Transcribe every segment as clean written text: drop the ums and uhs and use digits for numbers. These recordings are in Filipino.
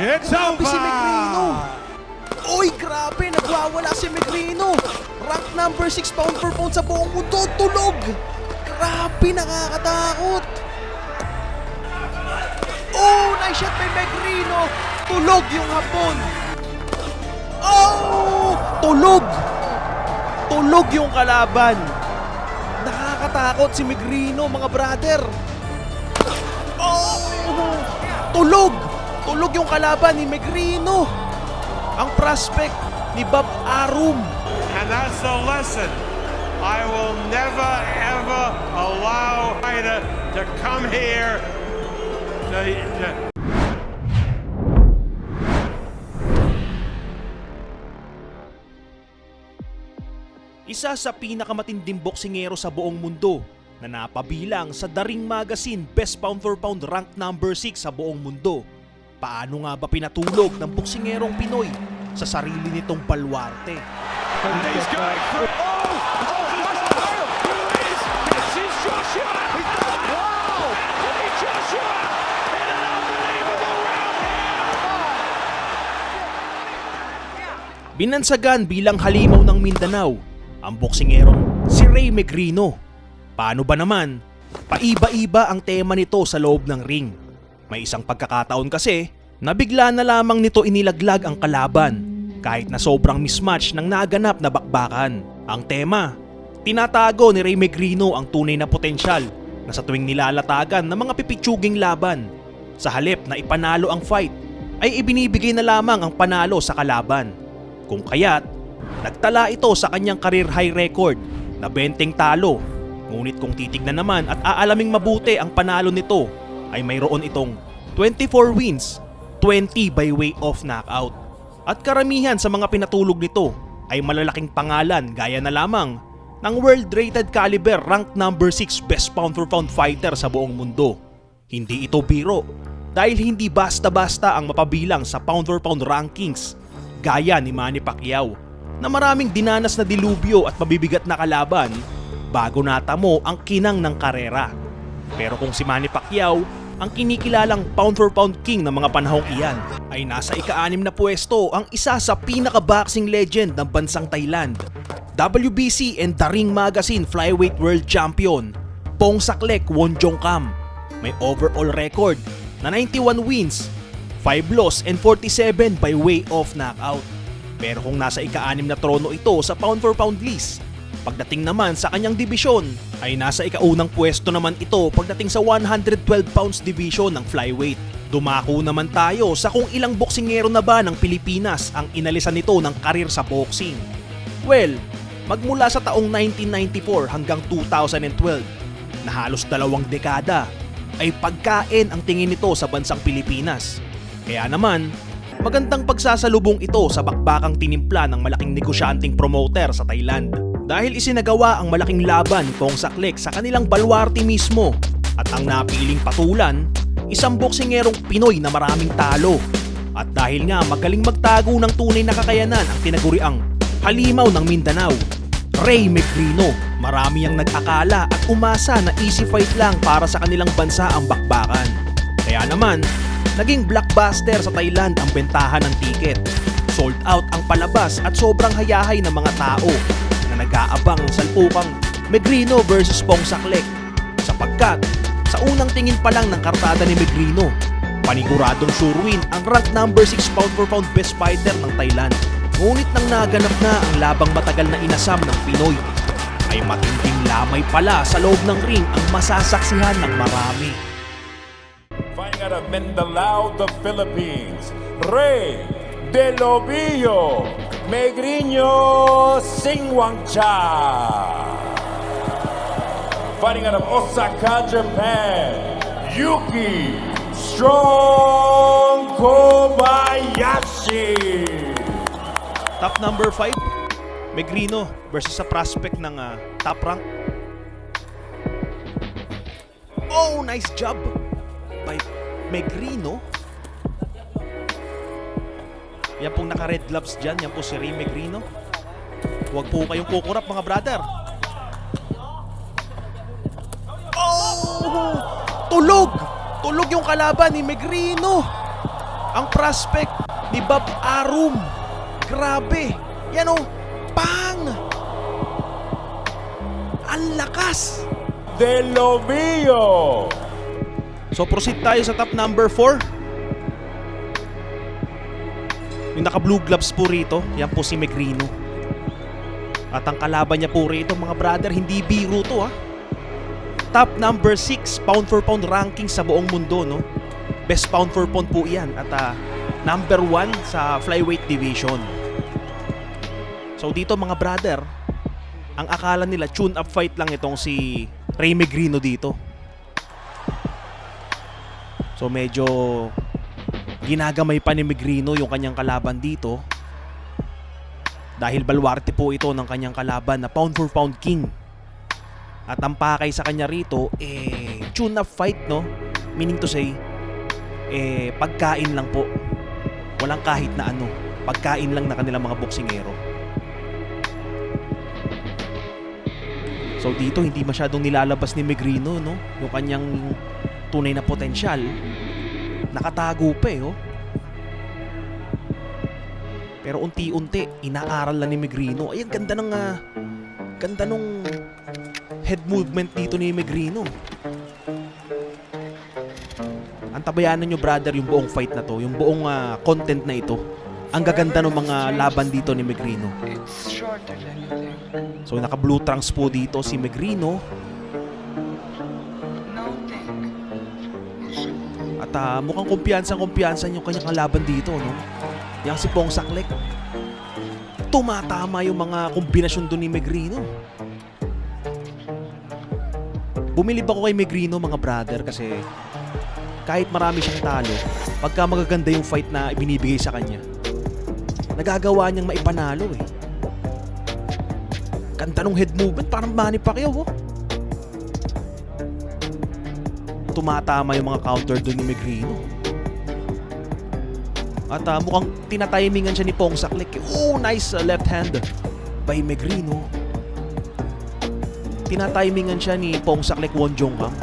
It's Grabe si over! Megrino. Uy, grabe, nagwawala si Megrino. Rank number 6 pound for pound sa buong mundo, tulog. Grabe, nakakatakot. Oh, nice shot by Megrino. Tulog yung Hapon. Oh, tulog. Tulog yung kalaban. Nakakatakot si Megrino, mga brother. Oh, tulog. Tulog yung kalaban ni Megrino. Ang prospect ni Bob Arum. And that's the lesson. I will never ever allow Ida to come here to Isa sa pinakamatinding boksingero sa buong mundo na napabilang sa The Ring Magazine Best Pound for Pound rank number 6 sa buong mundo. Paano nga ba pinatulog ng boksingerong Pinoy sa sarili nitong baluarte? He's going for it. This is Joshua! Wow! Look at Joshua! In an unbelievable round! Binansagan bilang halimaw ng Mindanao ang boksingerong si Ray Megrino. Paano ba naman? Paiba-iba ang tema nito sa loob ng ring. May isang pagkakataon kasi na bigla na lamang nito inilaglag ang kalaban kahit na sobrang mismatch ng naganap na bakbakan. Ang tema, tinatago ni Ray Megrino ang tunay na potensyal na sa tuwing nilalatagan ng mga pipitsuging laban, sa halip na ipanalo ang fight, ay ibinibigay na lamang ang panalo sa kalaban. Kung kaya't, nagtala ito sa kanyang career high record na 20 talo. Ngunit kung titignan naman at aalaming mabuti ang panalo nito, ay mayroon itong 24 wins, 20 by way of knockout. At karamihan sa mga pinatulog nito ay malalaking pangalan gaya na lamang ng world rated caliber rank number 6 best pound for pound fighter sa buong mundo. Hindi ito biro dahil hindi basta-basta ang mapabilang sa pound for pound rankings gaya ni Manny Pacquiao na maraming dinanas na dilubyo at mabibigat na kalaban bago natamo ang kinang ng karera. Pero kung si Manny Pacquiao, ang kinikilalang pound for pound king ng mga panahong iyan, ay nasa ika-6 na pwesto ang isa sa pinaka-boxing legend ng bansang Thailand, WBC and The Ring Magazine Flyweight World Champion, Pongsaklek Wonjongkam. May overall record na 91 wins, 5 loss and 47 by way of knockout. Pero kung nasa ika-6 na trono ito sa pound for pound list, pagdating naman sa kanyang dibisyon ay nasa ika-unang pwesto naman ito pagdating sa 112 pounds division ng flyweight. Dumako naman tayo sa kung ilang boksingero na ba ng Pilipinas ang inalisan nito ng karir sa boxing. Well, magmula sa taong 1994 hanggang 2012 na halos 2 dekada ay pagkain ang tingin nito sa bansang Pilipinas. Kaya naman, magandang pagsasalubong ito sa bakbakang tinimpla ng malaking negosyanteng promoter sa Thailand. Dahil isinagawa ang malaking laban ni Pongsaklek sa kanilang baluarte mismo at ang napiling patulan, isang boksingerong Pinoy na maraming talo. At dahil nga magaling magtago ng tunay na kakayanan ang tinaguriang halimaw ng Mindanao, Ray Megrino, marami ang nag-akala at umasa na easy fight lang para sa kanilang bansa ang bakbakan. Kaya naman, naging blockbuster sa Thailand ang bentahan ng tiket. Sold out ang palabas at sobrang hayahay ng mga tao na nag-aabang ng salpukang Megrino versus Pongsaklek. Sapagkat sa unang tingin pa lang ng kartada ni Megrino, paniguradong sure win ang rank number 6 pound for pound best fighter ng Thailand. Ngunit nang naganap na ang labang matagal na inasam ng Pinoy, ay matinding lamay pala sa loob ng ring ang masasaksihan ng marami. Fighting out of Mindanao, the Philippines, Ray De Lobillo Megrino Singwangcha. Fighting out of Osaka, Japan, Yuki Strong Kobayashi. Top number 5, Megrino versus sa prospect ng top rank. Oh, nice job by Megrino. Yan pong naka-red gloves dyan, yan po si Ray Megrino. Huwag po kayong kukurap mga brother. Oh! Tulog! Tulog yung kalaban ni Megrino. ang prospect ni Bob Arum. Grabe. Yan o. Pang! Ang lakas. De lo Mio. So proceed tayo sa top number 4. Yung naka blue gloves po rito, yan po si Megrino. At ang kalaban niya po rito mga brother, hindi biro to ha. Top number 6 pound for pound ranking sa buong mundo, no? Best pound for pound po yan. At number 1 sa flyweight division. So dito mga brother, ang akala nila tune up fight lang itong si Ray Megrino dito. So medyo ginagamay pa ni Megrino yung kanyang kalaban dito. Dahil balwarte po ito ng kanyang kalaban na pound for pound king. At ang pakay sa kanya rito, tune up fight, no? Meaning to say, pagkain lang po. Walang kahit na ano. Pagkain lang na kanilang mga boksingero. So dito hindi masyadong nilalabas ni Megrino, no? Yung kanyang tunay na potensyal. Nakatago pa oh. Pero unti-unti inaaral lang ni Megrino. Ay, ang ganda nung head movement dito ni Megrino. Antabayanan nyo brother yung buong fight na to, yung buong content na ito. Ang gaganda ng mga laban dito ni Megrino. So naka blue trunks po dito si Megrino. At mukhang kumpiyansa yung kanyang kalaban dito, no? Yang si Pong Saklek. Tumatama yung mga kombinasyon doon ni Megrino. Bumilib ako kay Megrino mga brother kasi kahit marami siyang talo, pagka magaganda yung fight na ibinibigay sa kanya, nagagawa niyang maipanalo eh. Ganda nung head movement, parang Manny Pacquiao oh. Tumatama yung mga counter doon ni Megrino. At mukhang tinatimingan siya ni Pong Saklek. Oh, nice left hand by Megrino. Tinatimingan siya ni Pong Saklek Won Jong Kam.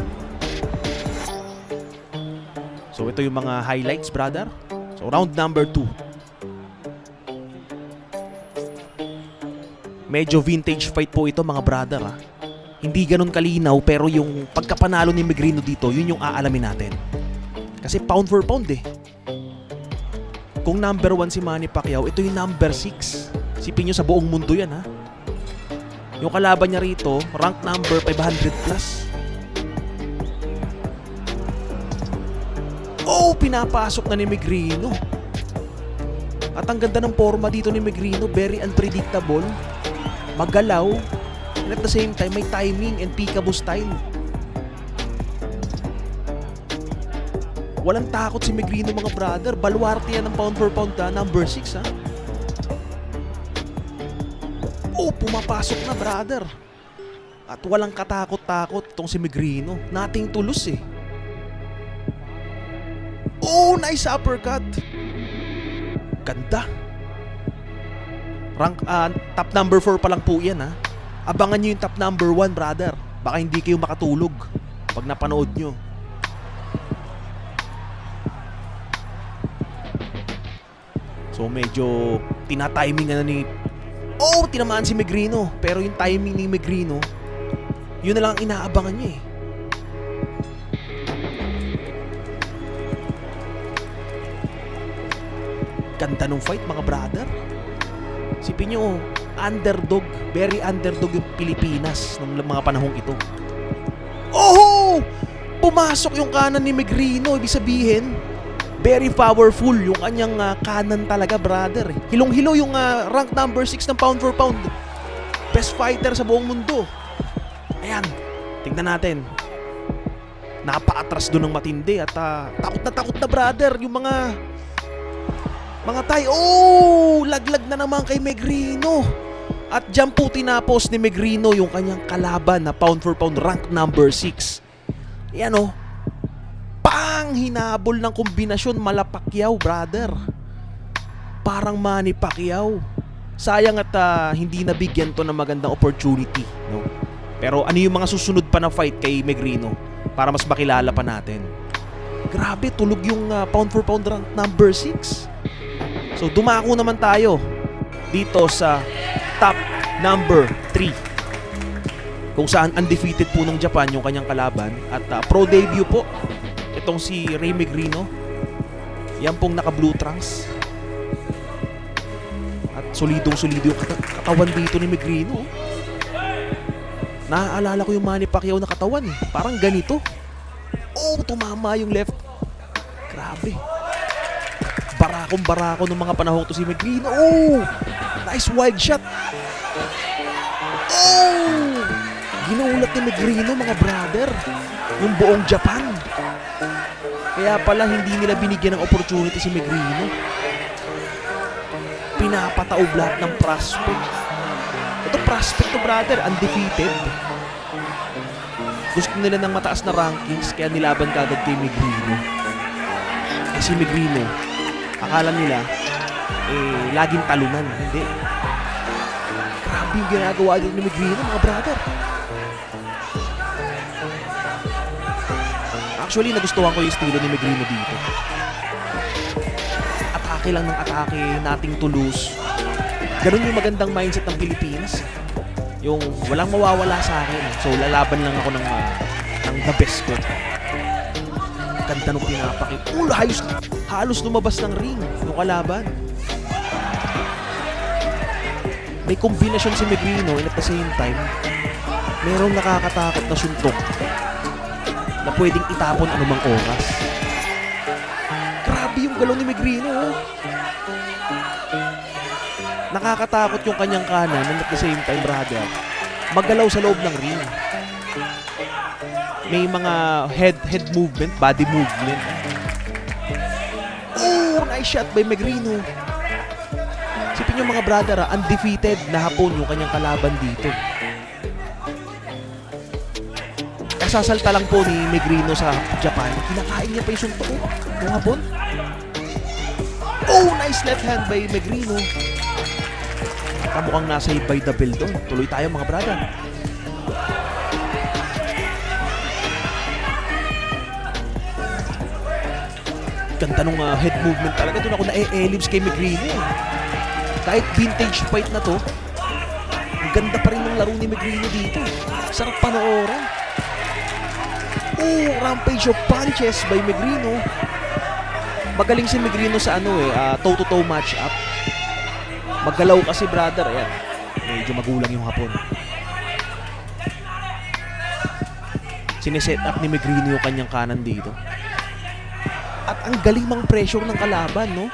So ito yung mga highlights brother. So round number 2. Medyo vintage fight po ito mga brother ha. Hindi ganun kalinaw pero yung pagkapanalo ni Megrino dito, yun yung aalamin natin. Kasi pound for pound eh. Kung number 1 si Manny Pacquiao, ito yung number 6. Sipin nyo sa buong mundo yan ha. Yung kalaban niya rito, rank number 500 plus. Oh, pinapasok na ni Megrino. At ang ganda ng forma dito ni Megrino, very unpredictable. Magalaw. And at the same time, may timing and peekaboo style. Walang takot si Megrino mga brother. Baluarte yan ng pound for pound ha. Number 6 ha. Oh, pumapasok na brother. At walang katakot-takot itong si Megrino. Nothing to lose eh. Oh, nice uppercut. Ganda. Rank, top number 4 pa lang po yan ha. Abangan nyo yung top number 1 brother. Baka hindi kayo makatulog pag napanood nyo. So medyo tinatimingan na ni... Oh, tinamaan si Megrino. Pero yung timing ni Megrino, yun na lang ang inaabangan niya eh. Ganda nung fight mga brother. Sipin nyo, underdog, very underdog yung Pilipinas ng mga panahong ito. Oh! Pumasok yung kanan ni Megrino. Ibig sabihin, very powerful yung kanyang kanan talaga brother. Hilong-hilo yung rank number 6 ng pound for pound. Best fighter sa buong mundo. Ayan, tignan natin. Napaatras doon ng matindi at takot na brother yung mga Thai. Oh, laglag na naman kay Megrino. At dyan po tinapos ni Megrino yung kanyang kalaban na pound for pound rank number 6. Yan oh. Pang! Hinabol ng kombinasyon mala Pacquiao brother. Parang Manny Pacquiao. Sayang at hindi nabigyan to ng magandang opportunity, no? Pero ano yung mga susunod pa na fight kay Megrino para mas makilala pa natin? Grabe, tulog yung pound for pound rank number 6. So dumako naman tayo dito sa top number 3, kung saan undefeated po ng Japan yung kanyang kalaban. At pro debut po itong si Rey Megrino. Yan pong naka blue trunks. At solidong-solido yung katawan dito ni Megrino. Naaalala ko yung Manny Pacquiao na katawan eh. Parang ganito. Oh, tumama yung left. Grabe. Barakong-barako ng mga panahon to si Megrino. Oh! Nice wide shot. Oh! Ginuulat ni Megrino, mga brother. Yung buong Japan. Kaya pala hindi nila binigyan ng opportunity si Megrino. Pinapataob lahat ng prospect. Ito prospect to, brother, undefeated. Gusto nila ng mataas na rankings, kaya nilaban kagad kay Megrino. Eh si Megrino, akala nila laging talunan. Hindi. Grabe yung ginagawa din ni Megrino, mga brother. Actually, nagustuhan ko yung estilo ni Megrino dito. Atake lang ng atake, nothing to lose. Ganun yung magandang mindset ng Pilipinas. Yung walang mawawala sa akin. So lalaban lang ako ng the best ko. Ganda nung pinapakit. Halos lumabas ng ring yung kalaban. May kombinasyon si Megrino and at the same time, merong nakakatakot na suntok na pwedeng itapon anumang oras. Grabe yung galaw ni Megrino. Oh. Nakakatakot yung kanyang kanan and at the same time, brother, maggalaw sa loob ng ring. May mga head movement, body movement. Oh, nice shot by Megrino. Sipin yung mga brother, undefeated na hapon yung kanyang kalaban dito. Kasasalta lang po ni Megrino sa Japan. Kinakain niya pa yung suntok yung hapon. Oh, nice left hand by Megrino. Mukhang nasa by the bell doon. Tuloy tayo, mga brother. Ganda nung head movement talaga. Doon ako na-e-ellipse kay Megrino. Kahit vintage fight na to, ang ganda pa rin ng laro ni Megrino dito. Sarap panoorin. Oh, rampage of punches by Megrino. Magaling si Megrino sa toe-to-toe match-up. Maggalaw kasi, brother. Ayan. Medyo magulang yung hapon. Sineset up ni Megrino yung kanyang kanan dito. At ang galing mang pressure ng kalaban, no?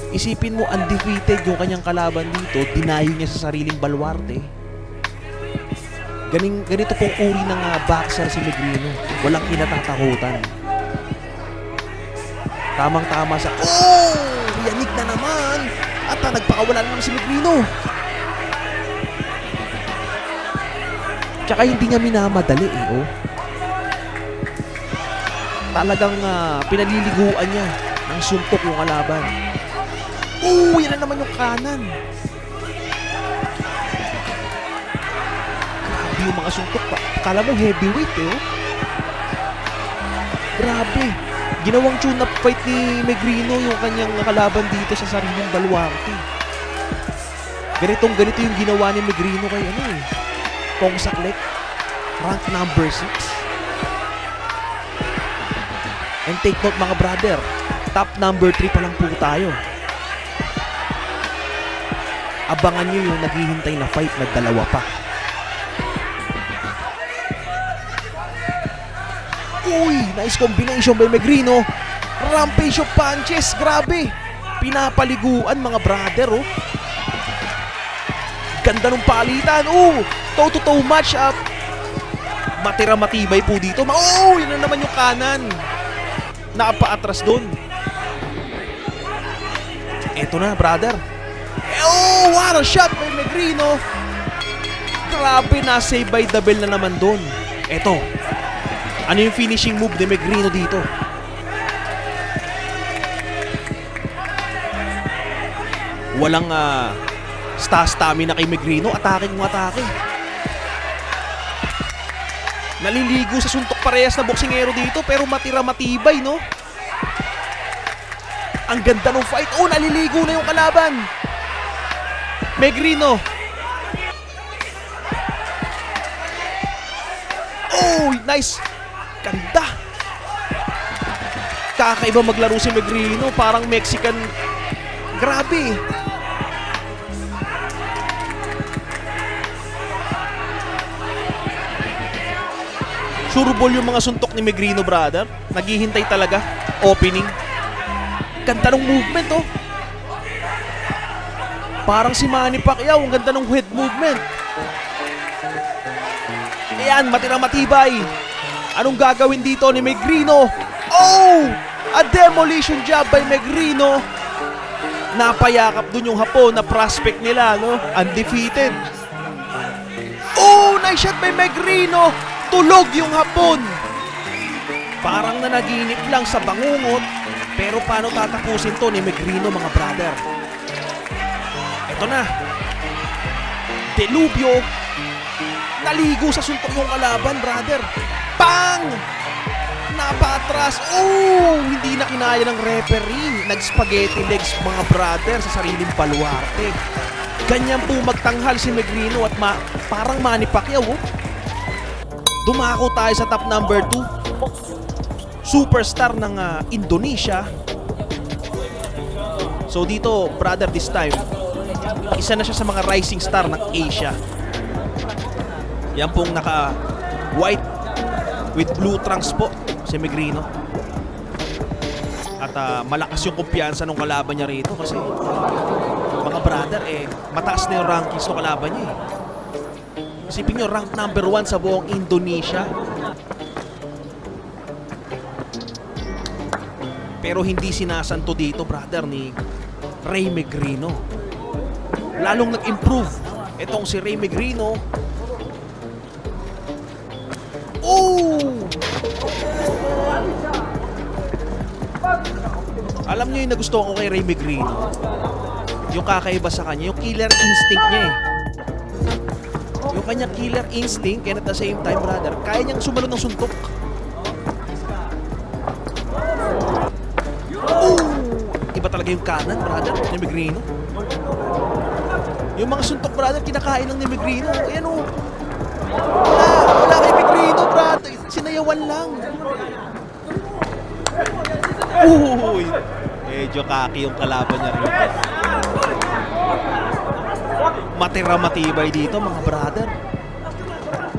Isipin mo, undefeated yung kanyang kalaban dito. Dinayo niya sa sariling balwarte. Ganito pong uri ng boxer si Megrino. Walang kinatatakutan. Tamang-tama sa... Oh! Yanig na naman! At nagpakawala naman si Megrino. Tsaka hindi niya minamadali oh. Talagang pinaliliguan niya ng suntok yung kalaban. Yan na naman yung kanan. Grabe yung mga suntok pa. Akala mo heavyweight oh. Grabe. Ginawang tune-up fight ni Megrino yung kanyang kalaban dito sa sariling balwarte. Ganito yung ginawa ni Megrino kay Pong Saklek, rank number 6. And take note, mga brother, top number 3 pa lang po tayo. Abangan nyo yung naghihintay na fight na dalawa pa. Uy, nice combination by Megrino. Rampage of punches, grabe. Pinapaliguan, mga brother, oh. Ganda ng palitan, toe-to-toe match up. Matira-matibay po dito. Yun na naman yung kanan. Nakapaatras doon. Eto na, brother. What a shot by Megrino. Grabe, na-save by the bell na naman doon. Eto. Ano yung finishing move ni Megrino dito? Walang stamina kay Megrino. Atake ng atake. Naliligo sa suntok parehas na boksingero dito pero matira matibay, no? Ang ganda ng fight. Oh, naliligo na yung kalaban. Megrino. Oh, nice. Ganda. Kakaiba maglaro si Megrino. Parang Mexican. Grabe. Sureball yung mga suntok ni Megrino, brother. Naghihintay talaga. Opening. Ganda ng movement, oh. Parang si Manny Pacquiao. Ang ganda ng head movement. Ayan, matira matibay. Anong gagawin dito ni Megrino? Oh! A demolition job by Megrino. Napayakap dun yung Hapon na prospect nila, no? Undefeated. Oh! Nice shot by Megrino. Tulog yung Hapon. Parang nanaginip lang sa bangungot. Pero paano tatapusin to ni Megrino, mga brother? Ito na. Delubyo. Naligo sa suntok yung kalaban, brother. Pang! Napatras. Oh! Hindi na kinaya ng referee. Nag-spaghetti legs, mga brother, sa sariling baluarte. Ganyan po magtanghal si Megrino at parang Manny Pacquiao, oh. Dumako tayo sa top number 2. Superstar ng Indonesia. So dito, brother, this time, isa na siya sa mga rising star ng Asia. Yan pong naka-white with blue trunks po, si Megrino. At malakas yung kumpiyansa ng kalaban niya rito kasi, mga brother, mataas na yung rankings ng kalaban niya, eh. Isipin nyo, rank number 1 sa buong Indonesia. Pero hindi sinasanto dito, brother, ni Ray Megrino. Lalong nag-improve itong si Ray Megrino. Oh! Alam nyo yung nagustuhan ko kay Ray Megrino? Yung kakaiba sa kanya, yung killer instinct niya, eh. Yung kanyang killer instinct, and at the same time, brother, kaya niyang sumalon ng suntok. Iba talaga yung kanan, brother, ni Megrino. Yung mga suntok, brother, kinakain ng ni Megrino. Ayan, o. Wala kay Megrino, brother. Sinayawan lang. Uy, medyo kaki yung kalaban niya rin. Matira matibay dito, mga brother.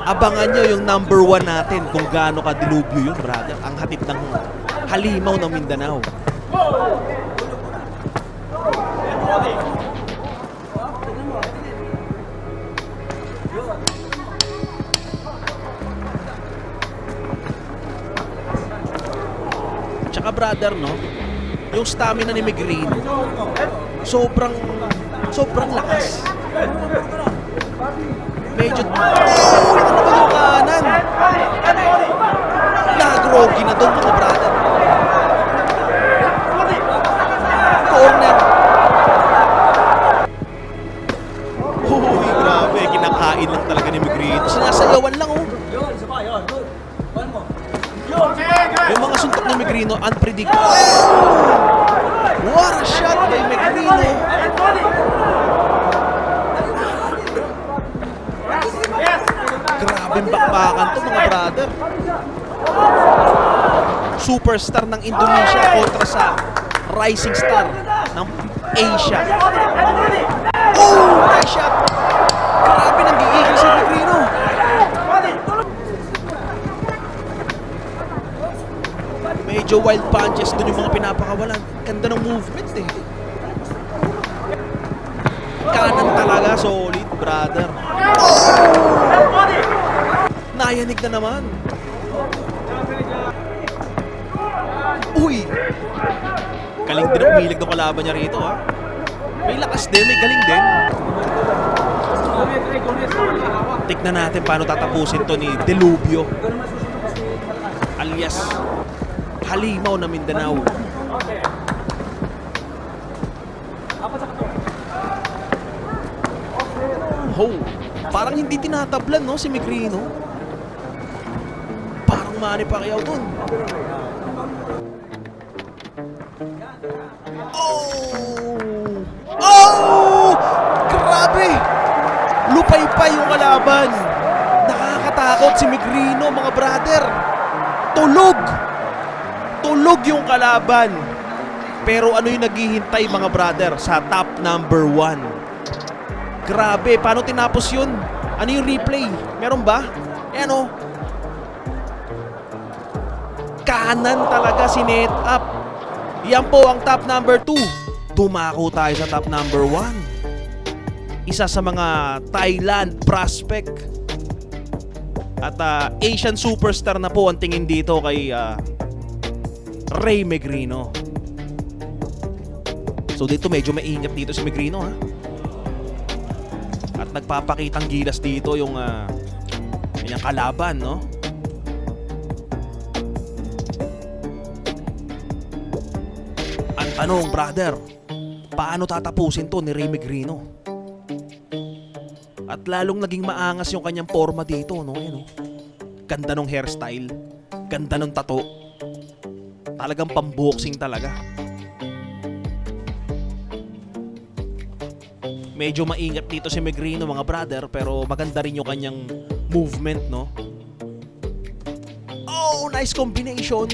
Abangan nyo yung number 1 natin kung gaano ka-dilubyo yun, brother. Ang hatid ng halimaw ng Mindanao. Tsaka, brother, no, yung stamina ni Megrino, sobrang lakas. Medyo, ito naman yung kanan. Nagrogi na doon, mga brother. Corner. Uy, grabe. Kinakain lang talaga ni Megrino. Sinasayawan lang, oh. Yung mga suntok ni Megrino, unpredictable. What a shot by Megrino. Grabing bakbakan to, mga brother. Superstar ng Indonesia kontra sa rising star ng Asia. Oh, nice shot. Grabe, nang-iigil si Megrino. Medyo wild punches dun yung mga pinapakawalan. Ganda ng movement, eh. Kanan talaga, solid, brother. Oh! Nayanig na naman. Uy! Galing din ang umilag ng kalaban niya rito, ha. May lakas din, may galing din. Tignan natin paano tatapusin to ni Delubyo, alias Halimaw na Mindanao. Oh, parang hindi tinatablan, no, si Megrino. Manny Pacquiao dun. Oh! Oh! Grabe! Lupay-pay yung kalaban. Nakakatakot si Migrino, mga brother. Tulog! Tulog yung kalaban. Pero ano yung naghihintay, mga brother, sa top number 1? Grabe, paano tinapos yun? Ano yung replay? Meron ba? Eh ano? Kanan talaga si net up. Yan po ang top number 2. Dumako tayo sa top number 1. Isa sa mga Thailand prospect. At Asian superstar na po ang tingin dito kay Ray Megrino. So dito medyo maingat dito si Megrino, ha. At nagpapakitang gilas dito yung kanyang kalaban, no. Ang tanong, brother, paano tatapusin to ni Ray Megrino? At lalong naging maangas yung kanyang forma dito, no? Ayan, no? Ganda ng hairstyle, ganda ng tattoo. Talagang pamboxing talaga. Medyo maingat dito si Megrino, mga brother, pero maganda rin yung kanyang movement, no? Oh, nice combination.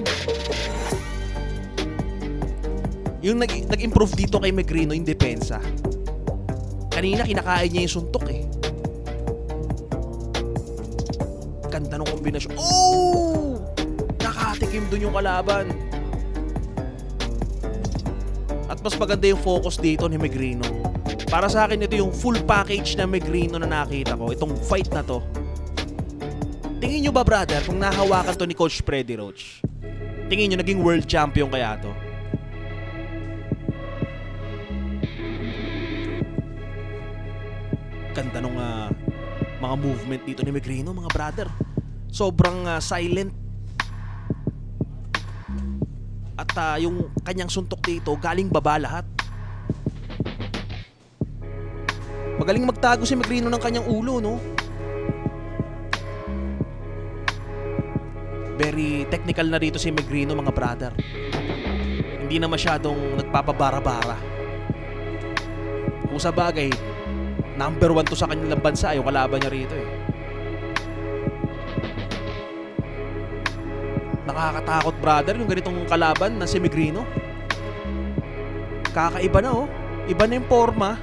Yung nag-improve dito kay Megrino yung depensa. Kanina kinakain niya yung suntok, eh. Ganda ng kombinasyon. Oh! Nakatikim dun yung kalaban. At mas maganda yung focus dito ni Megrino. Para sa akin, ito yung full package na Megrino na nakita ko. Itong fight na to. Tingin nyo ba, brother, kung nahawakan to ni Coach Freddy Roach? Tingin nyo, naging world champion kaya to? Ganda nung mga movement dito ni Megrino, mga brother. Sobrang silent. At yung kanyang suntok dito, galing baba lahat. Magaling magtago si Megrino ng kanyang ulo, no? Very technical na rito si Megrino, mga brother. Hindi na masyadong nagpapabara-bara. Kung sa bagay, number 1 to sa kanilang bansa, yung kalaban niya rito, eh. Nakakatakot, brother, yung ganitong kalaban na si Megrino. Kakaiba na, oh. Iba na yung forma.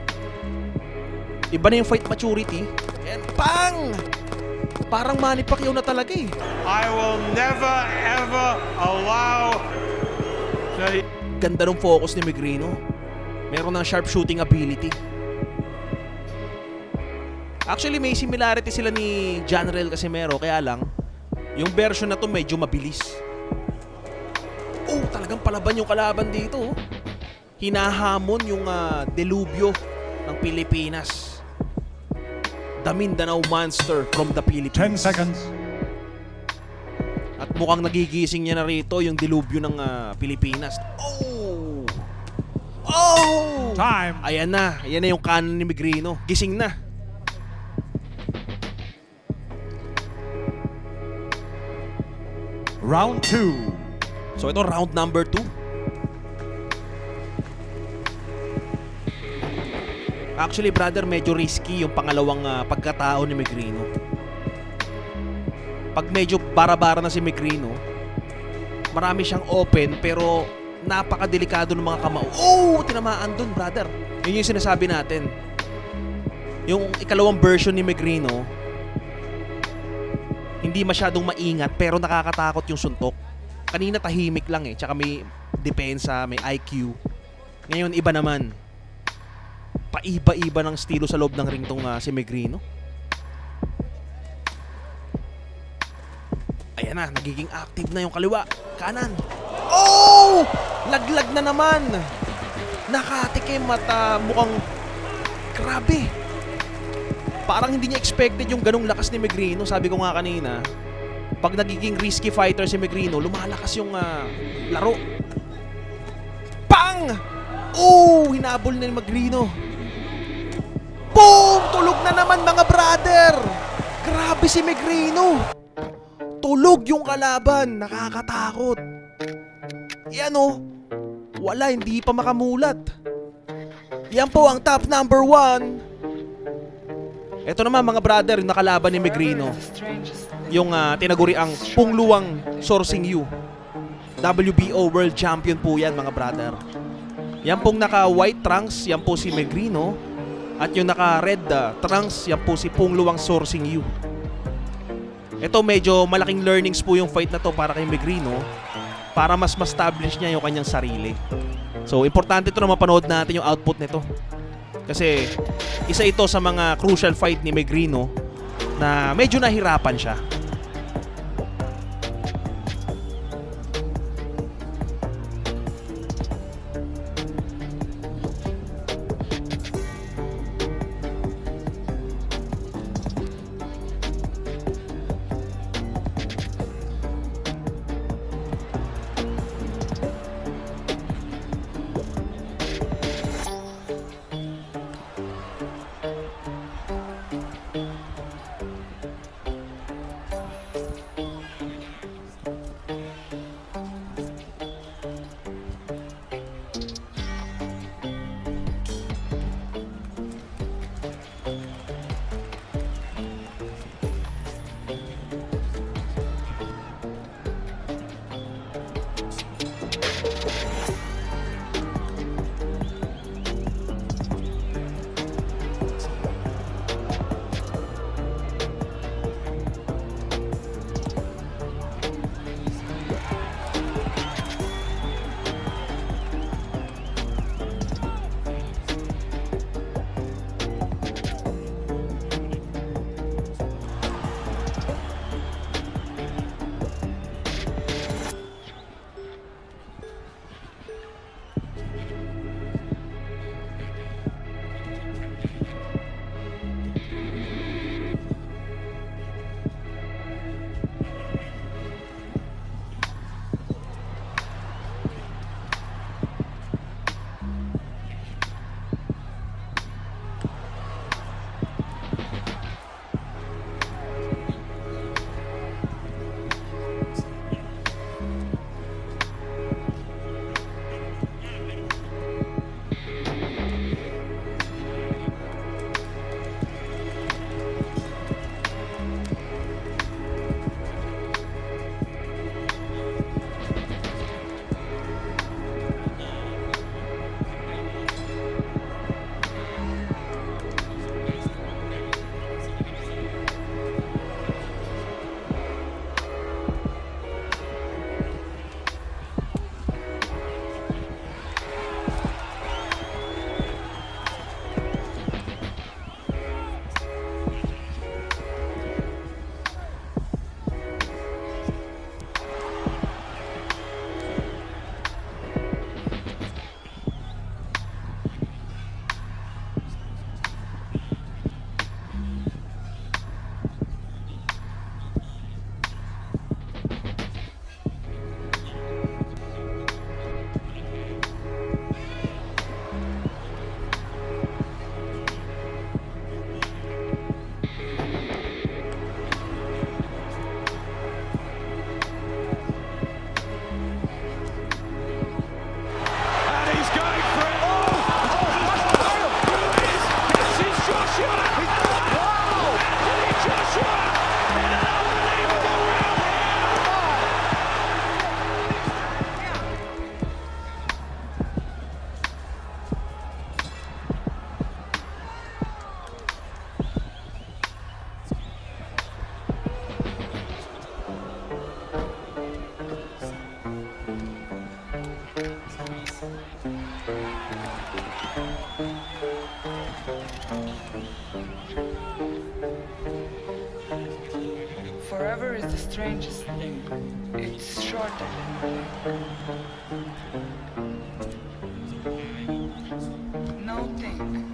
Iba na yung fight maturity. Ayan, pang! Parang Manny Pacquiao na talaga, eh. I will never ever allow the... Ganda ng focus ni Megrino. Meron ng sharpshooting ability. Actually, may similarity sila ni Janrel Casimero, kaya lang yung version na to medyo mabilis. Oh, talagang palaban yung kalaban dito, oh. Hinahamon yung delubyo ng Pilipinas. The Mindanao Monster from the Philippines. 10 seconds. At mukhang nagigising niya na rito yung delubyo ng Pilipinas. Oh! Oh! Time. Ayan na yung kanan ni Megrino. Gising na. Round 2. So ito round number 2. Actually, brother, medyo risky yung pangalawang pagkatao ni Megrino. Pag medyo bara-bara na si Megrino, marami siyang open pero napakadelikado ng mga kamao. Oh! Tinamaan dun, brother. Yun yung sinasabi natin. Yung ikalawang version ni Megrino, hindi masyadong maingat pero nakakatakot yung suntok. Kanina tahimik lang, eh. Tsaka may depensa, may IQ. Ngayon, iba naman. Paiba-iba ng estilo sa loob ng ring tong si Megrino. Ayan na, nagiging active na yung kaliwa. Kanan. Oh! Laglag na naman. Nakatikim at mukhang grabe. Parang hindi niya expected yung ganong lakas ni Megrino. Sabi ko nga kanina, pag nagiging risky fighter si Megrino, lumalakas yung laro. Pang! Oh! Hinabol na ni Megrino. Boom! Tulog na naman, mga brother. Grabe si Megrino. Tulog Tulog yung kalaban, nakakatakot. Yan o, wala, hindi pa makamulat. Yan po ang top number 1. Ito naman mga brother, yung nakalaban ni Megrino. Yung tinaguri ang pungluwang Sorsing Yu. WBO World Champion po yan mga brother. Yan pong naka-white trunks, yan po si Megrino. At yung naka-red trunks, yan po si pungluwang Sorsing Yu. Ito medyo malaking learnings po yung fight na to para kay Megrino, para mas ma-establish niya yung kanyang sarili. So importante ito na mapanood natin yung output nito. Kasi isa ito sa mga crucial fight ni Megrino na medyo nahirapan siya. Forever is the strangest thing. It's shorter. No think.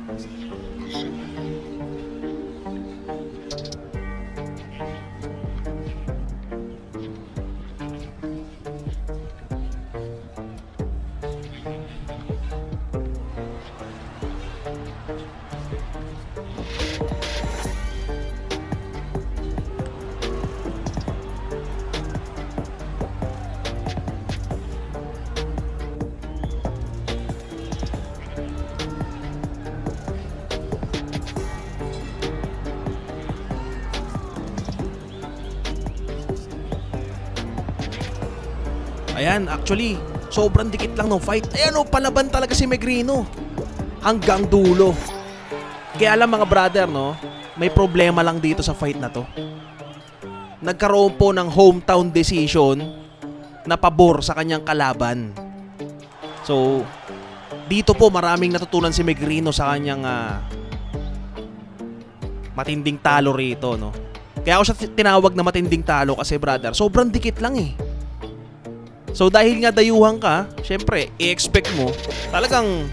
Ayan, actually, sobrang dikit lang ng fight. Ayan o, palaban talaga si Megrino. Hanggang dulo. Kaya alam mga brother, no, may problema lang dito sa fight na to. Nagkaroon po ng hometown decision na pabor sa kanyang kalaban. So, dito po maraming natutunan si Megrino sa kanyang matinding talo rito, no. Kaya ako siya tinawag na matinding talo kasi brother, sobrang dikit lang eh. So dahil nga dayuhan ka, syempre, i-expect mo talagang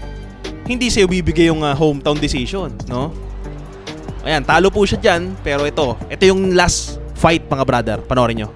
hindi sa'yo bibigay yung hometown decision, no? Ayan, talo po siya dyan, pero ito yung last fight mga brother. Panoorin nyo.